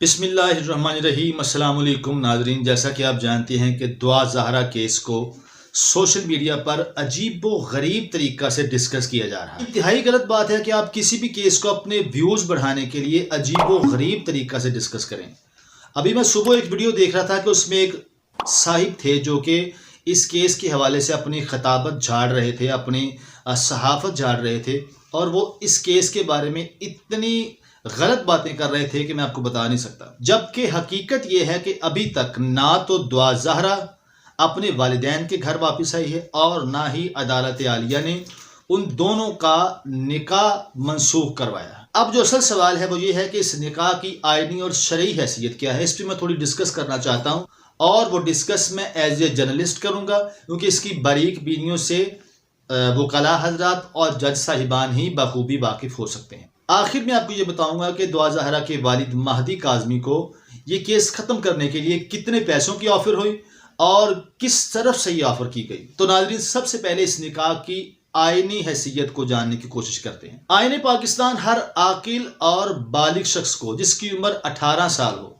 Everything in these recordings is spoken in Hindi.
बिस्मिल्लाहिर्रहमानिर्रहीम। अस्सलाम वालेकुम नाज़रीन, जैसा कि आप जानते हैं कि दुआ ज़हरा केस को सोशल मीडिया पर अजीब व गरीब तरीक़ा से डिस्कस किया जा रहा है। इंतहाई गलत बात है कि आप किसी भी केस को अपने व्यूज़ बढ़ाने के लिए अजीब व गरीब तरीक़ा से डिस्कस करें। अभी मैं सुबह एक वीडियो देख रहा था कि उसमें एक साहिब थे जो कि इस केस के हवाले से अपनी खताबत झाड़ रहे थे, अपनी सहाफ़त झाड़ रहे थे, और वो इस केस के बारे में इतनी गलत बातें कर रहे थे कि मैं आपको बता नहीं सकता। जबकि हकीकत यह है कि अभी तक ना तो दुआ ज़हरा अपने वालिदैन के घर वापस आई है और ना ही अदालत आलिया ने उन दोनों का निकाह मनसूख करवाया। अब जो असल सवाल है वो ये है कि इस निकाह की आइनी और शरई हैसियत क्या है। इस पर मैं थोड़ी डिस्कस करना चाहता हूँ, और वो डिस्कस मैं एज ए जर्नलिस्ट करूँगा, क्योंकि इसकी बारीक बीनियों से वकला हजरात और जज साहिबान ही बखूबी वाकिफ़ हो सकते हैं। आखिर में आपको ये बताऊंगा कि दुआ ज़हरा के वालिद महदी काज़मी को ये केस ख़त्म करने के लिए कितने पैसों की ऑफ़र हुई और किस तरफ से ये ऑफ़र की गई। तो नाज़रीन, सबसे पहले इस निकाह की आईनी हैसियत को जानने की कोशिश करते हैं। आईन पाकिस्तान हर आकिल और बालिग शख्स को जिसकी उम्र 18 साल हो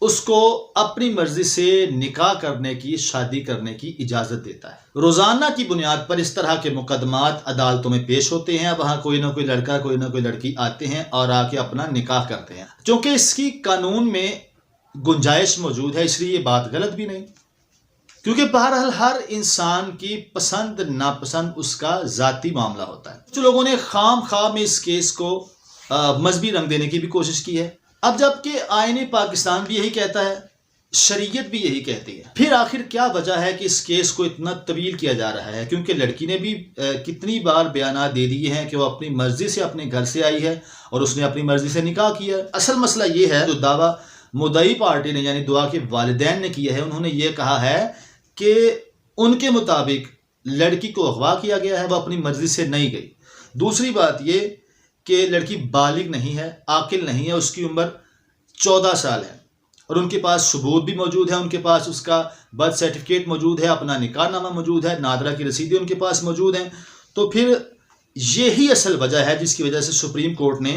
उसको अपनी मर्जी से निकाह करने की, शादी करने की इजाज़त देता है। रोज़ाना की बुनियाद पर इस तरह के मुकदमात अदालतों में पेश होते हैं। वहाँ कोई ना कोई लड़का, कोई ना कोई लड़की आते हैं और आके अपना निकाह करते हैं। चूँकि इसकी कानून में गुंजाइश मौजूद है, इसलिए ये बात गलत भी नहीं, क्योंकि बहरहाल हर इंसान की पसंद नापसंद उसका ज़ाती मामला होता है। कुछ लोगों ने खाम खा में इस केस को मजहबी रंग देने की भी कोशिश की है। अब जबकि आईन पाकिस्तान भी यही कहता है, शरीयत भी यही कहती है, फिर आखिर क्या वजह है कि इस केस को इतना तवील किया जा रहा है? क्योंकि लड़की ने भी कितनी बार बयानात दे दिए हैं कि वो अपनी मर्जी से अपने घर से आई है और उसने अपनी मर्जी से निकाह किया। असल मसला ये है, जो दावा मुद्दई पार्टी ने यानी दुआ के वालिदैन ने किया है, उन्होंने ये कहा है कि उनके मुताबिक लड़की को अगवा किया गया है, वह अपनी मर्जी से नहीं गई। दूसरी बात ये कि लड़की बालिग नहीं है, आकिल नहीं है, उसकी उम्र 14 साल है और उनके पास सबूत भी मौजूद है। उनके पास उसका बर्थ सर्टिफिकेट मौजूद है, अपना निकाहनामा मौजूद है, नादरा की रसीदें उनके पास मौजूद हैं। तो फिर यही असल वजह है जिसकी वजह से सुप्रीम कोर्ट ने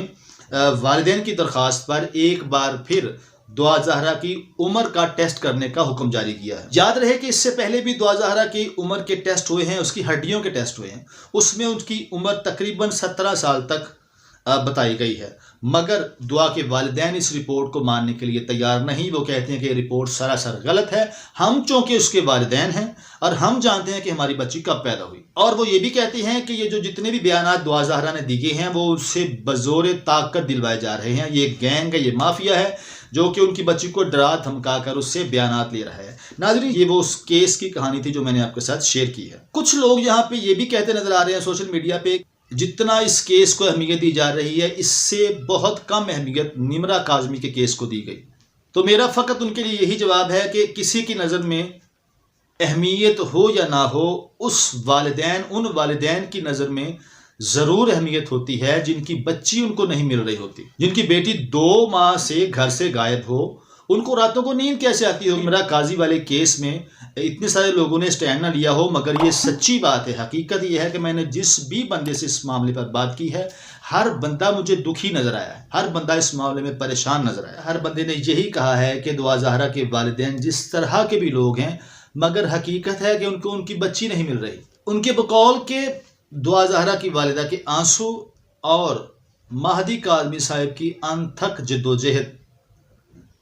वालिदैन की दरख्वास्त पर एक बार फिर दुआ ज़हरा की उम्र का टेस्ट करने का हुक्म जारी किया है। याद रहे कि इससे पहले भी दुआ ज़हरा की उम्र के टेस्ट हुए हैं, उसकी हड्डियों के टेस्ट हुए हैं। उसमें उसकी उम्र तकरीबन 17 साल तक बताई गई है, मगर दुआ के वालिदैन इस रिपोर्ट को मानने के लिए तैयार नहीं। वो कहते हैं कि रिपोर्ट सरासर गलत है। हम चूँकि उसके वालिदैन हैं और हम जानते हैं कि हमारी बच्ची कब पैदा हुई, और वो ये भी कहते हैं कि ये जो जितने भी बयानात दुआ ज़हरा ने दिए हैं वो उससे बज़ोर ताकत दिलवाए जा रहे हैं। ये गैंग है, ये माफिया है जो कि उनकी बच्ची को डरा धमका कर उससे बयानात ले रहा है। नाज़रीन, ये वो उस केस की कहानी थी जो मैंने आपके साथ शेयर की है। कुछ लोग यहाँ पे ये भी कहते नजर आ रहे हैं सोशल मीडिया पे, जितना इस केस को अहमियत दी जा रही है इससे बहुत कम अहमियत निमरा काज़मी के केस को दी गई। तो मेरा फ़कत उनके लिए यही जवाब है कि किसी की नज़र में अहमियत हो या ना हो, उन वालिदैन की नज़र में ज़रूर अहमियत होती है जिनकी बच्ची उनको नहीं मिल रही होती, जिनकी बेटी 2 माह से घर से गायब हो। उनको रातों को नींद कैसे आती हो? निमरा काजी वाले केस में इतने सारे लोगों ने स्टैंड ना लिया हो, मगर ये सच्ची बात है। हकीकत ये है कि मैंने जिस भी बंदे से इस मामले पर बात की है, हर बंदा मुझे दुखी नज़र आया है, हर बंदा इस मामले में परेशान नज़र आया। हर बंदे ने यही कहा है कि दुआ ज़हरा के वालिदैन जिस तरह के भी लोग हैं, मगर हकीकत है कि उनको उनकी बच्ची नहीं मिल रही। उनके बकौल के दुआ ज़हरा की वालिदा के आंसू और महदी काज़मी साहिब की अनथक जद्दोजहद,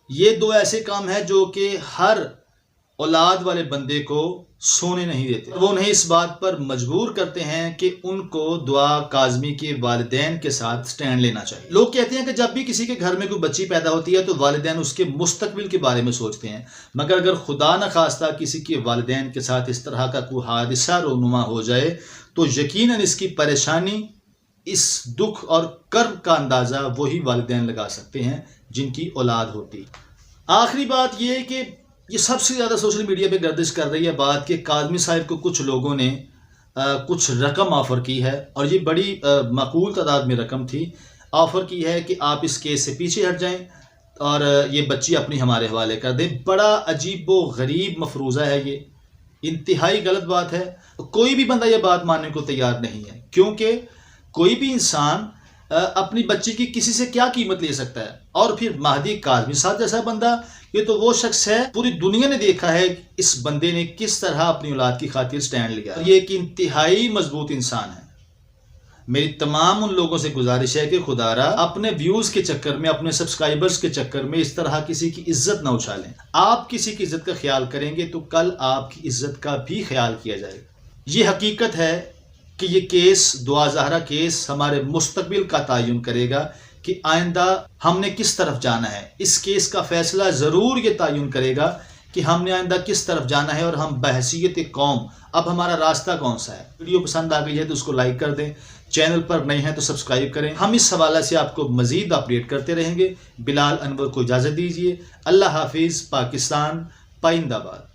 ये 2 ऐसे काम हैं जो कि हर औलाद वाले बंदे को सोने नहीं देते। वो उन्हें इस बात पर मजबूर करते हैं कि उनको दुआ काज़मी के वालिदैन के साथ स्टैंड लेना चाहिए। लोग कहते हैं कि जब भी किसी के घर में कोई बच्ची पैदा होती है तो वालिदैन उसके मुस्तकबिल के बारे में सोचते हैं, मगर अगर खुदा न खास्ता किसी के वालिदैन के साथ इस तरह का कोई हादसा रोनुमा हो जाए तो यकीनन इसकी परेशानी, इस दुख और कर्ब का अंदाज़ा वही वालिदैन लगा सकते हैं जिनकी औलाद होती। आखिरी बात यह है कि ये सबसे ज़्यादा सोशल मीडिया पे गर्दिश कर रही है बात कि काज़मी साहिब को कुछ लोगों ने कुछ रकम ऑफ़र की है, और ये बड़ी माकूल तादाद में रकम थी। ऑफ़र की है कि आप इस केस से पीछे हट जाएं और ये बच्ची अपनी हमारे हवाले कर दें। बड़ा अजीब व गरीब मफरूज़ा है ये, इंतहाई गलत बात है। कोई भी बंदा ये बात मानने को तैयार नहीं है, क्योंकि कोई भी इंसान अपनी बच्ची की किसी से क्या कीमत ले सकता है। और फिर महदी काज़मी साहब जैसा बंदा, ये तो वो शख्स है, पूरी दुनिया ने देखा है इस बंदे ने किस तरह अपनी औलाद की खातिर स्टैंड लिया। ये एक इंतहाई मजबूत इंसान है। मेरी तमाम उन लोगों से गुजारिश है कि खुदारा अपने व्यूज के चक्कर में, अपने सब्सक्राइबर्स के चक्कर में इस तरह किसी की इज्जत ना उछालें। आप किसी की इज्जत का ख्याल करेंगे तो कल आपकी इज्जत का भी ख्याल किया जाएगा। ये हकीकत है कि ये केस, दुआ ज़हरा केस, हमारे मुस्तकबिल का तयन करेगा कि आइंदा हमने किस तरफ जाना है। इस केस का फैसला ज़रूर ये तयन करेगा कि हमने आइंदा किस तरफ जाना है और हम बहसीयत कौम अब हमारा रास्ता कौन सा है। वीडियो पसंद आ गई है तो उसको लाइक कर दें, चैनल पर नए हैं तो सब्सक्राइब करें। हम इस हवाले से आपको मज़ीद अपडेट करते रहेंगे। बिलाल अनवर को इजाज़त दीजिए। अल्लाह हाफिज़। पाकिस्तान पाइंदाबाद।